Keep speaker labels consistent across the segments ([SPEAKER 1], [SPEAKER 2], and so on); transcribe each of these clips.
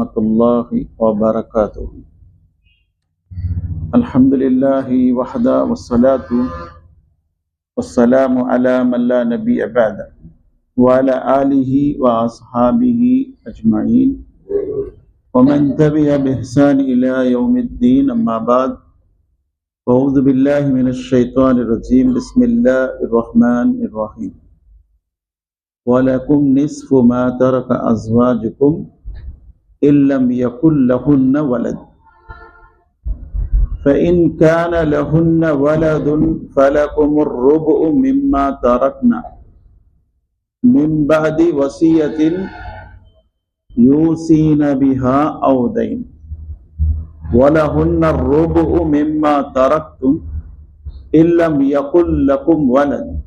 [SPEAKER 1] warahmatullahi wabarakatuh. Alhamdulillahi wahda wassalatu wassalamu ala man la nabiyya ba'da wa ala alihi wa ashabihi ajma'in wa man tabi'a bi ihsan ila yaumiddin, amma ba'd. A'udzu billahi minash shaitanir rajim. Bismillahir rahmanir rahim. Walakum nisfu ma taraka azwajukum illam yakul lahunna walad fa in kana lahunna waladun falakumur rubu'u mimma tarakna min ba'di wasiyatin yusina biha aw dayn walahunna ar-rubu'u mimma taraktum illam yakul lakum walad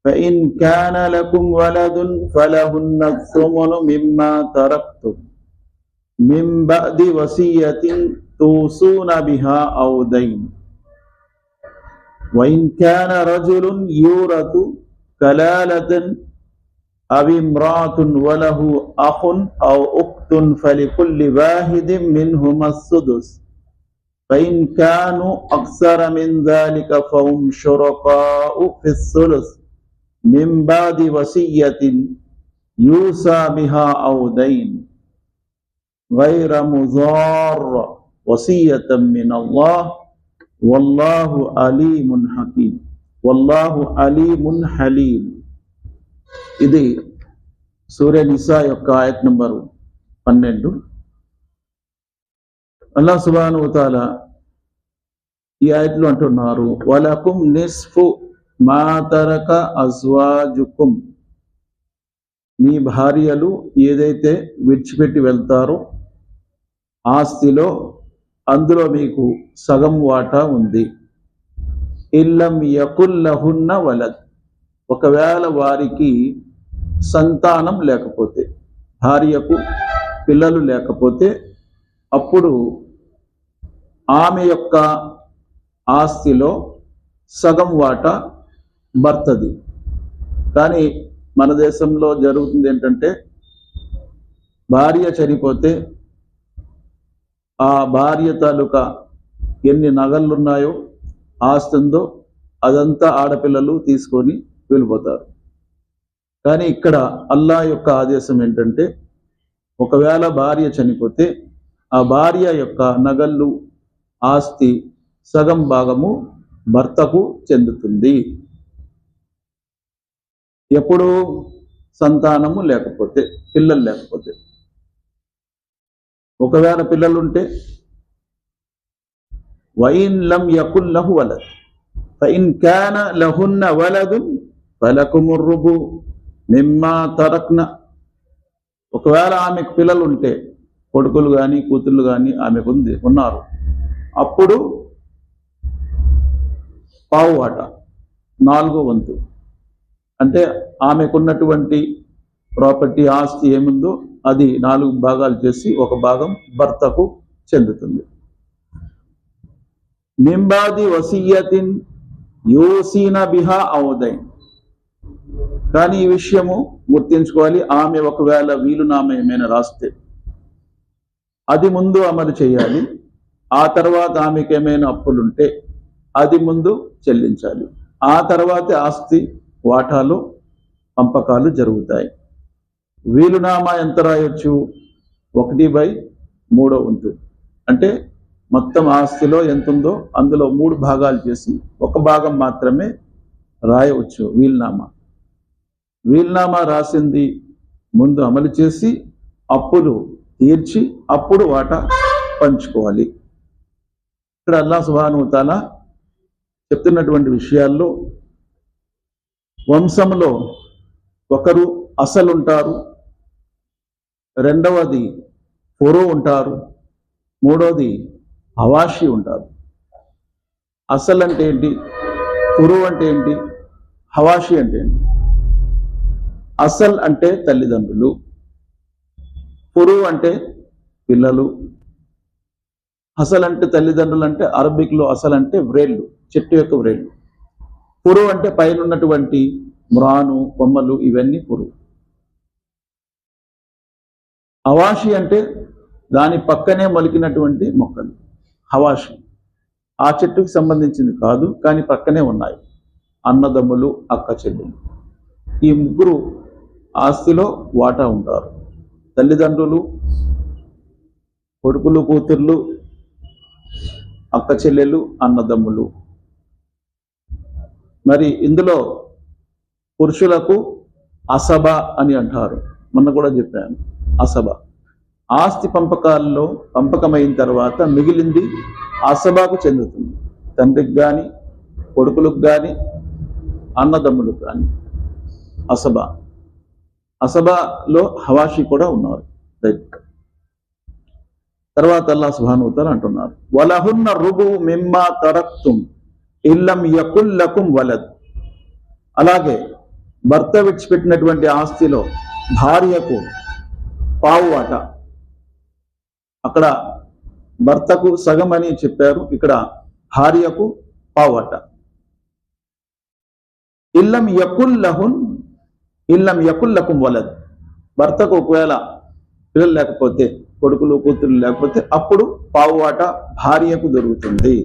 [SPEAKER 1] فإن كان لكم ولد فلهن الثمن مما تركتم من بعد وصية توصون بها أو دين وإن كان رجل يورث كلالة أو امرأة وله أخ أو أخت فلكل واحد منهما السدس فإن كانوا أكثر من ذلك فهم شركاء في الثلث من بعد وصية يوصى بها أو دين غير مضار وصية من الله والله عليم حكيم والله عليم حليم. ఇది సూర్య నిసా యొక్క ఆయత్ number 12. Allah సుబ్హానహు వ తఆలా ఈ ఆయత్లో అంటున్నారు, వలకుం నిస్ఫు మా తరక అజ్వాజుకుం, మీ భార్యలు ఏదైతే విడిచిపెట్టి వెళ్తారో ఆస్తిలో అందులో మీకు సగం వాటా ఉంది. ఇల్లం యకుల్లహున్న వలద్, ఒకవేళ వారికి సంతానం లేకపోతే, భార్యకు పిల్లలు లేకపోతే, అప్పుడు ఆమె యొక్క ఆస్తిలో సగం వాటా భర్తది. కానీ మన దేశంలో జరుగుతుంది ఏంటంటే, భార్య చనిపోతే ఆ భార్య తాలూకా ఎన్ని నగలున్నాయో ఆస్తి ఉందో అదంతా ఆడపిల్లలు తీసుకొని వెళ్ళిపోతారు. కానీ ఇక్కడ అల్లాహ్ యొక్క ఆదేశం ఏంటంటే, ఒకవేళ భార్య చనిపోతే ఆ భార్య యొక్క నగళ్ళు ఆస్తి సగం భాగము భర్తకు చెందుతుంది. ఎప్పుడు సంతానము లేకపోతే, పిల్లలు లేకపోతే. ఒకవేళ పిల్లలుంటే వైన్ లం యకుల్ లహు వలద్ ఫఇన్ కాన లహున్న వలదున్ ఫలకుముర్ రుబు మిమ్మా తరక్న, ఒకవేళ ఆమెకు పిల్లలు ఉంటే, కొడుకులు కానీ కూతుళ్ళు కానీ ఆమెకు ఉన్నారు, అప్పుడు పావు వాటా, 4వ వంతు, అంటే ఆమెకున్నటువంటి ప్రాపర్టీ ఆస్తి ఏముందో అది 4 భాగాలు చేసి ఒక భాగం భర్తకు చెందుతుంది. మింబాది వసియతిన్ యూసీన బిహా ఔ దైన్, కానీ ఈ విషయము గుర్తించుకోవాలి, ఆమె ఒకవేళ వీలునామా ఏమైనా రాస్తే అది ముందు అమలు చేయాలి. ఆ తర్వాత ఆమెకు ఏమైనా అప్పులుంటే అది ముందు చెల్లించాలి. ఆ తర్వాతే ఆస్తి వాటాలు పంపకాలు జరుగుతాయి. వీలునామా ఎంత రాయొచ్చు? 1/3 వంతు, అంటే మొత్తం ఆస్తిలో ఎంత ఉందో అందులో 3 భాగాలు చేసి ఒక భాగం మాత్రమే రాయవచ్చు వీలునామా. వీలునామా రాసింది ముందు అమలు చేసి అప్పులు తీర్చి అప్పుడు వాటా పంచుకోవాలి. ఇక్కడ అల్లాహ్ సుబ్హానహు వ తఆలా చెప్తున్నటువంటి విషయాల్లో, వంశంలో ఒకరు అసలు ఉంటారు, రెండవది ఫురు ఉంటారు, మూడవది హవాషి ఉంటారు. అసలు అంటే ఏంటి? ఫురు అంటే ఏంటి? హవాషి అంటే ఏంటి? అసల్ అంటే తల్లిదండ్రులు, ఫురు అంటే పిల్లలు, అసలు అంటే తల్లిదండ్రులు అంటే అరబిక్లో అసలు అంటే వ్రేళ్ళు, చెట్టు యొక్క వ్రేళ్ళు. ఫురు అంటే పైన ఉన్నటువంటి మ్రాను, కొమ్మలు, ఇవన్నీ ఫురు. హవాషి అంటే దాని పక్కనే మొలికినటువంటి మొక్కలు హవాషి. ఆ చెట్టుకు సంబంధించింది కాదు, కానీ పక్కనే ఉన్నాయి. అన్నదమ్ములు, అక్క చెల్లెలు, ఈ ముగ్గురు ఆస్తిలో వాటా ఉంటారు. తల్లిదండ్రులు, కొడుకులు, కూతుర్లు, అక్క చెల్లెలు, అన్నదమ్ములు. మరి ఇందులో పురుషులకు అసబ అని అంటారు. మొన్న కూడా చెప్పాను. అసబ ఆస్తి పంపకాల్లో పంపకమైన తర్వాత మిగిలింది అసబాకు చెందుతుంది. తండ్రికి కానీ, కొడుకులకు కానీ, అన్నదమ్ములకు కానీ అసబా. అసబాలో హవాషి కూడా ఉన్నారు. తర్వాత అల్లాహ్ సుబ్హానహు వ తఆలా అంటున్నారు, వలహున్న రుబు మిమ్మా తరక్తుం ఇల్లం యకుల్ లకుం వలద్. అలాగే భర్త విడిచిపెట్టినటువంటి ఆస్తిలో భార్యకు పావు వాటా. అక్కడ భర్తకు సగం అని చెప్పారు, ఇక్కడ భార్యకు పావు వాటా. ఇల్లం యకుల్ లకుం వలద్. భర్తకు ఒకవేళ పిల్లలు లేకపోతే, కొడుకులు కూతురు లేకపోతే అప్పుడు పావు వాటా భార్యకు దొరుకుతుంది.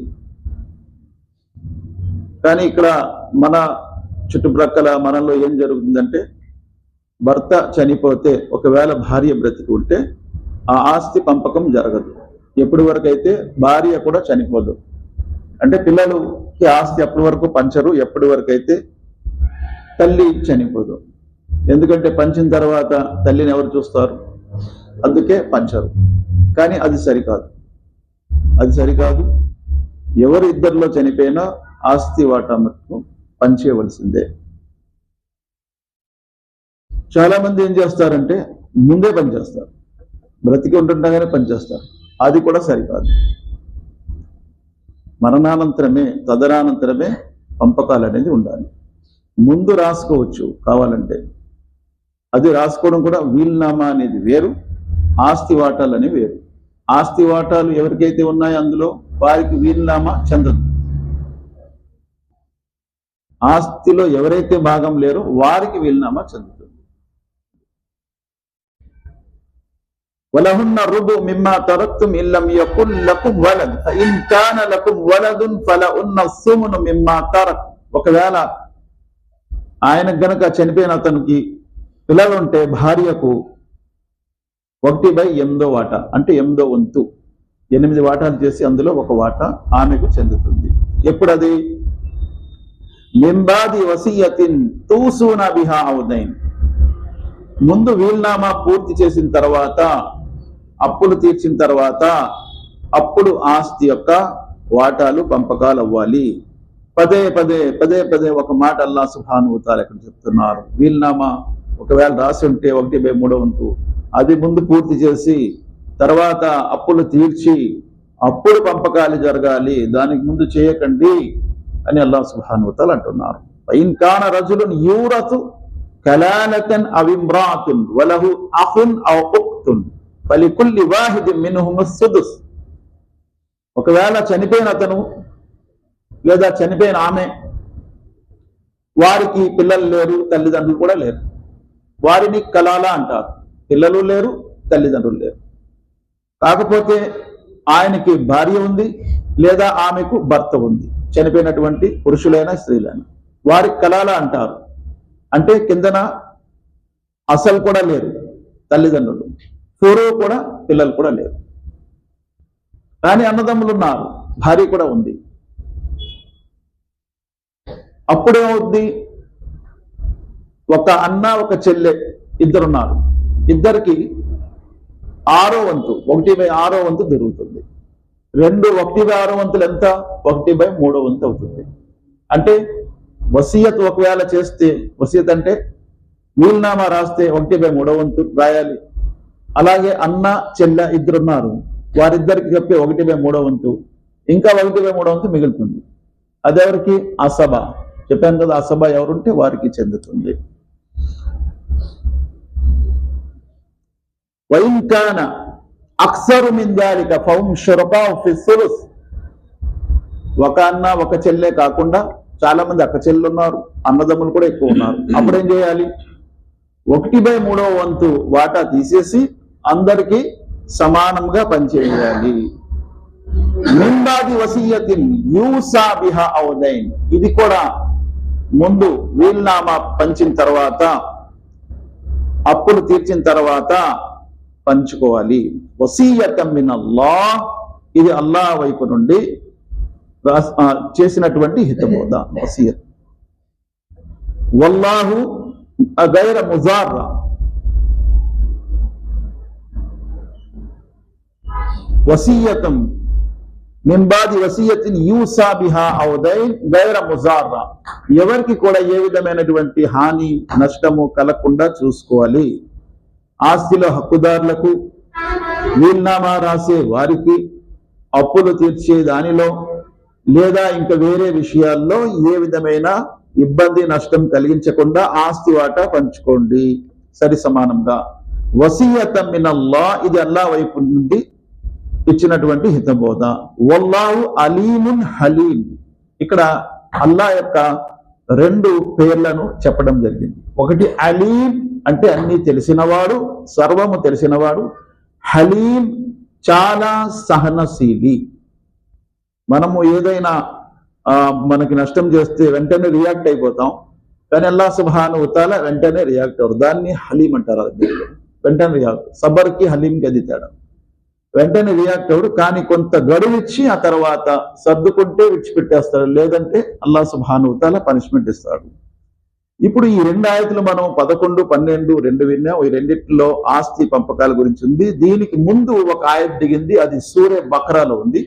[SPEAKER 1] కానీ ఇక్కడ మన చుట్టుప్రక్కల మనలో ఏం జరుగుతుందంటే, భర్త చనిపోతే ఒకవేళ భార్య బ్రతికి ఉంటే ఆ ఆస్తి పంపకం జరగదు. ఎప్పటి వరకు అయితే భార్య కూడా చనిపోదు. అంటే పిల్లలకి ఆస్తి ఎప్పటి వరకు పంచరు, ఎప్పటి వరకు అయితే తల్లి చనిపోదు. ఎందుకంటే పంచిన తర్వాత తల్లిని ఎవరు చూస్తారు? అందుకే పంచరు. కానీ అది సరికాదు. ఎవరు ఇద్దరిలో చనిపోయినా ఆస్తి వాటా మటుకు పంచేయవలసిందే. చాలా మంది ఏం చేస్తారంటే ముందే పనిచేస్తారు, బ్రతికి ఉంటుండగానే పనిచేస్తారు. అది కూడా సరికాదు. మరణానంతరమే, తదనానంతరమే పంపకాలు అనేది ఉండాలి. ముందు రాసుకోవచ్చు కావాలంటే, అది రాసుకోవడం కూడా వీల్నామా అనేది వేరు, ఆస్తి వాటాలు అనేవి వేరు. ఆస్తి వాటాలు ఎవరికైతే ఉన్నాయో అందులో వారికి వీల్నామా చెందదు. ఆస్తిలో ఎవరైతే భాగం లేరో వారికి వీల్నామా చెందుతుంది. వలహున్న రుబు మిమ్మా తరక్తుం ఇల్లం యకుల్ లకుం వలద్ ఫఇన్ కాన లకుం వలదున్ ఫలహున్న సుమును మిమ్మా తరక్. ఒకవేళ ఆయన గనక చనిపోయిన అతనికి పిల్లలు ఉంటే భార్యకు 1/8 వాటా, అంటే 8వ వంతు, 8 వాటాలు చేసి అందులో 1 వాటా ఆమెకు చెందుతుంది. ఎప్పుడది? మింబాది వసియతిన్ తూసూనా బిహా ఔదైన్. ముందు వీల్నామా పూర్తి చేసిన తర్వాత, అప్పులు తీర్చిన తర్వాత అప్పుడు ఆస్తి యొక్క వాటాలు పంపకాలు అవ్వాలి. పదే పదే ఒక మాట అల్లాహ్ సుబ్హానహు వ తఆలా ఇక్కడ చెప్తున్నారు. వీల్నామా ఒకవేళ రాసి ఉంటే 1/3 వంతు అది ముందు పూర్తి చేసి తర్వాత అప్పులు తీర్చి అప్పుడు పంపకాలు జరగాలి, దానికి ముందు చేయకండి అని అల్లాహ్ సుబ్హానహు వ తఆలా అంటున్నారు. ఇన్ కాన రజులున్ యూరతు కలాలతన్ అవ్ ఇమ్రాతున్ వలహు అఖున్ అవ్ ఉఖ్తున్ ఫలికుల్లి వాహిదిన్ మిన్హుమ్ అస్-సుదుస్. ఒకవేళ చనిపోయిన అతను లేదా చనిపోయిన ఆమె, వారికి పిల్లలు లేరు, తల్లిదండ్రులు కూడా లేరు, వారిని కలాల అంటారు. పిల్లలు లేరు, తల్లిదండ్రులు లేరు. కాకపోతే ఆయనకి భార్య ఉంది లేదా ఆమెకు భర్త ఉంది, చనిపోయినటువంటి పురుషులైనా స్త్రీలైనా, వారికి కలాల అంటారు. అంటే కిందన అసలు కూడా లేరు తల్లిదండ్రులు, పూర్వ కూడా పిల్లలు కూడా లేరు, కానీ అన్నదమ్ములు ఉన్నారు, భార్య కూడా ఉంది. అప్పుడేమవుద్ది? ఒక అన్న ఒక చెల్లె ఇద్దరున్నారు, ఇద్దరికి 6వ వంతు, 1/6 వంతు దొరుకుతుంది. 1/6 వంతులు ఎంత? 1/3 వంతు అవుతుంది. అంటే వసియత్ ఒకవేళ చేస్తే, వసియత్ అంటే వీల్నామా రాస్తే 1/3 వంతు రాయాలి. అలాగే అన్న చెల్లె ఇద్దరున్నారు, వారిద్దరికి చెప్పే 1/3 వంతు, ఇంకా 1/3 వంతు మిగులుతుంది. అదెవరికి? అసబా. చెప్పాను కదా, అసబా ఎవరుంటే వారికి చెందుతుంది. వఇన్ కాన అక్సరు మిన్ దాలిక ఫహుమ్ షురకాఉ ఫి సులుస్. ఒక అన్న ఒక చెల్లె కాకుండా చాలా మంది అక్క చెల్లెలు ఉన్నారు, అన్నదమ్ములు కూడా ఎక్కువ ఉన్నారు. అప్పుడేం చేయాలి? 1/3 వంతు వాటా తీసేసి అందరికీ సమానంగా పంచేయాలి. మిన్ బాది వసియతిన్ యూసా బిహా ఔ దైన్, ఇది కూడా ముందు వీల్నామా పంచిన తర్వాత, అప్పులు తీర్చిన తర్వాత పంచుకోవాలి. వసియతం మినల్లాహ్, ఇది అల్లాహ్ వైపు నుండి చేసినటువంటి హితబోధ వసియత్. వల్లాహు గైర ముజార్రా, వసియతం మిన్ బాది వసియతిన్ యూసా బిహా ఔ దైన్ గైర ముజార్రా, ఎవరికి కూడా ఏ విధమైనటువంటి హాని నష్టము కలగకుండా చూసుకోవాలి. ఆస్తిలో హక్కుదారులకు, వీల్నామా రాసే వారికి, అప్పులు తీర్చే దానిలో లేదా ఇంకా వేరే విషయాల్లో ఏ విధమైన ఇబ్బంది నష్టం కలిగించకుండా ఆస్తి వాటా పంచుకోండి సరి సమానంగా. వసియతం మినల్లాహ్, ఇది అల్లాహ్ వైపు నుండి ఇచ్చినటువంటి హితబోధ. వల్లాహు అలీమున్ హలీం, ఇక్కడ అల్లాహ్ యొక్క రెండు పేర్లను చెప్పడం జరిగింది. ఒకటి అలీం అంటే అన్ని తెలిసినవాడు, సర్వము తెలిసినవాడు. హలీం చాలా సహనశీలి. మనము ఏదైనా మనకి నష్టం చేస్తే వెంటనే రియాక్ట్ అయిపోతాం, కానీ అల్లాహ్ సుబ్హానహు వ తఆలా వెంటనే రియాక్ట్ అవ్వరు. దాన్ని హలీం అంటారు. వెంటనే రియాక్ట్, సబర్కి హలీంకి అది తేడా. వెంటనే రియాక్ట్ అవ్వడు, కానీ కొంత గడువు ఇచ్చి ఆ తర్వాత సర్దుకుంటే విడిచిపెట్టేస్తాడు, లేదంటే అల్లాహ్ సుబ్హానహు వ తఆలా పనిష్మెంట్ ఇస్తాడు. ఇప్పుడు ఈ రెండు ఆయతులు మనం 11, 12 రెండు విన్నాం. ఈ రెండిట్లో ఆస్తి పంపకాల గురించి ఉంది. దీనికి ముందు ఒక ఆయత్ దిగింది, అది సూరే బకరాలో ఉంది.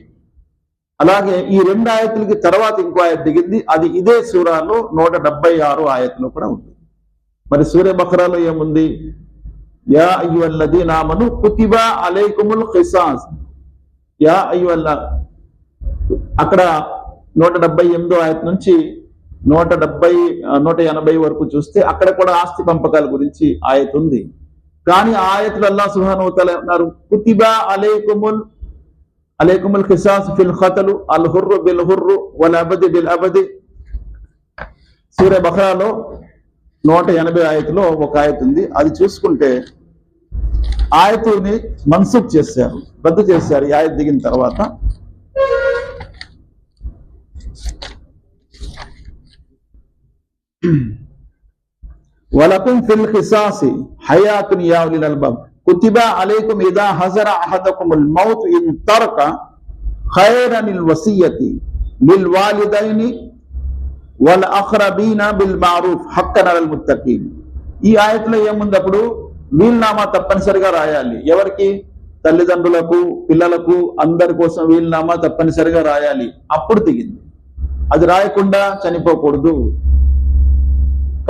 [SPEAKER 1] అలాగే ఈ రెండు ఆయతులకి తర్వాత ఇంకో ఆయత్ దిగింది, అది ఇదే సూరాలో 176 ఆయతులో కూడా ఉంది. మరి సూరే బకరాలో ఏముంది? యా అయ్యుహల్లదీన ఆమను కుతిబా అలైకుముల్ ఖిసాస్, యా అయ్యుహల్ల, అక్కడ 178 ఆయత్ నుంచి 180 వరకు చూస్తే అక్కడ కూడా ఆస్తి పంపకాల గురించి ఆయత్ ఉంది. కానీ ఆ ఆయతులు అల్లాహ్ సుబ్హానహు వ తఆలా అన్నారు, కుతిబా అలైకుముల్ ఖిసాస్ ఫిల్ ఖతల్ అల్ హుర్రు బిల్ హుర్రు వల్ అబది బిల్ అబది. సూరే బకరాలో 180 ఆయతులో ఒక ఆయత్ ఉంది. అది చూసుకుంటే ఆయతుని మన్సుఖ్ చేశారు, రద్దు చేశారు ఈ ఆయత్ దిగిన తర్వాత. వలకుం ఫిల్ ఖిసాసి హయాతున్ యా ఉలిల్ అల్బాబ్ కుతిబా అలైకుం ఇదా హజర అహదకుముల్ మౌత్ ఇన్ తరక ఖైరనిల్ వసియతి లిల్ వాలిదైని వల్ అఖ్రబీన బిల్ మారూఫ్ హక్కన్ అలల్ ముత్తకీన్. ఈ ఆయతలో ఏముంది? అప్పుడు వీల్నామా తప్పనిసరిగా రాయాలి. ఎవరికి? తల్లిదండ్రులకు, పిల్లలకు, అందరి కోసం వీల్నామా తప్పనిసరిగా రాయాలి. అప్పుడు దిగింది. అది రాయకుండా చనిపోకూడదు.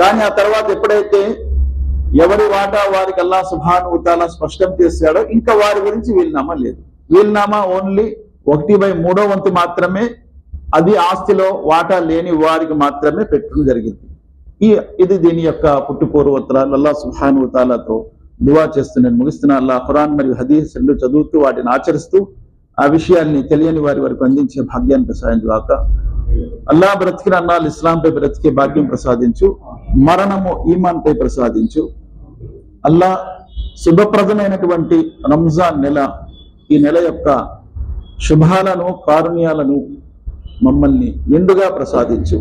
[SPEAKER 1] కానీ ఆ తర్వాత ఎప్పుడైతే ఎవరి వాటా వారికి అల్లాహ్ సుబ్హానహు వ తఆలా స్పష్టం చేశాడో ఇంకా వారి గురించి వీల్నామా లేదు. వీల్నామా ఓన్లీ 1/3 మాత్రమే, అది ఆస్తిలో వాటా లేని వారికి మాత్రమే పెట్టడం జరిగింది. ఇది దీని యొక్క పుట్టుపూర్వోత్తరాలు. అల్లాహ్ సుబ్హానహు వ తఆలాతో దువా చేస్తూ నేను ముగిస్తున్నా. అల్లాహ్ ఖురాన్ మరియు హదీస్ రెండు చదువుతూ వాటిని ఆచరిస్తూ ఆ విషయాల్ని తెలియని వారి వరకు అందించే భాగ్యాన్ని ప్రసాదించుగాక. అల్లాహ్ బ్రతికిన అన్నాలు ఇస్లాంపై బ్రతికే భాగ్యం ప్రసాదించు, మరణము ఈమాన్ పై ప్రసాదించు. అల్లాహ్ శుభప్రదమైనటువంటి రంజాన్ నెల, ఈ నెల యొక్క శుభాలను, కారుణ్యాలను మమ్మల్ని నిండుగా ప్రసాదించు.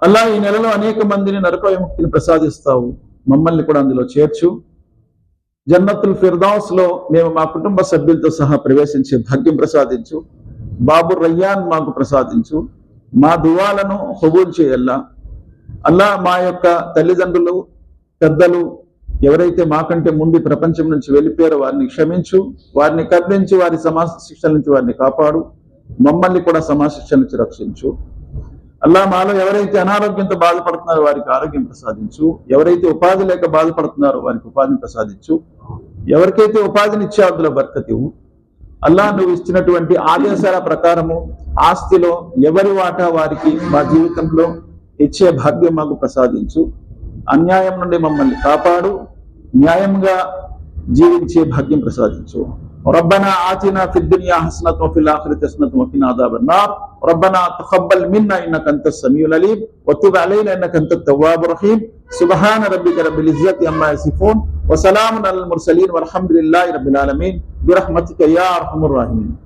[SPEAKER 1] అల్లాహ్ ఈ నెలలో అనేక మందిని నరక విముక్తిని ప్రసాదిస్తావు, మమ్మల్ని కూడా అందులో చేర్చు. జన్నతుల్ ఫిర్దౌస్ లో మేము మా కుటుంబ సభ్యులతో సహా ప్రవేశించే భాగ్యం ప్రసాదించు. బాబు రయ్యాన్ మాకు ప్రసాదించు. మా దువాలను కబూల్ చేయల్లా. అల్లాహ్ మా యొక్క తల్లిదండ్రులు, పెద్దలు ఎవరైతే మాకంటే ముందు ప్రపంచం నుంచి వెళ్ళిపోయారో వారిని క్షమించు, వారిని కరుణించి, వారి సమాజ శిక్షల నుంచి వారిని కాపాడు. మమ్మల్ని కూడా సమాజ శిక్షల నుంచి రక్షించు. అల్లాహ్ మాలో ఎవరైతే అనారోగ్యంతో బాధపడుతున్నారో వారికి ఆరోగ్యం ప్రసాదించు. ఎవరైతే ఉపాధి లేక బాధపడుతున్నారో వారికి ఉపాధిని ప్రసాదించు. ఎవరికైతే ఉపాధిని ఇచ్చే అందులో బర్కత్ ఇవ్వు. అల్లాహ్ నువ్వు ఇచ్చినటువంటి ఆదేశాల ప్రకారము ఆస్తిలో ఎవరి వాటా వారికి మా జీవితంలో ఇచ్చే భాగ్యం మాకు ప్రసాదించు. అన్యాయం నుండి మమ్మల్ని కాపాడు. న్యాయంగా జీవించే భాగ్యం ప్రసాదించు. ربنا آتنا في الدنيا حسنة وفي الآخرة حسنة وقنا عذاب النار ربنا تقبل منا إنك أنت السميع العليم وتب علينا إنك أنت التواب الرحيم سبحان ربك رب العزة عما يصفون وسلام على المرسلين والحمد لله رب العالمين برحمتك يا أرحم الراحمين.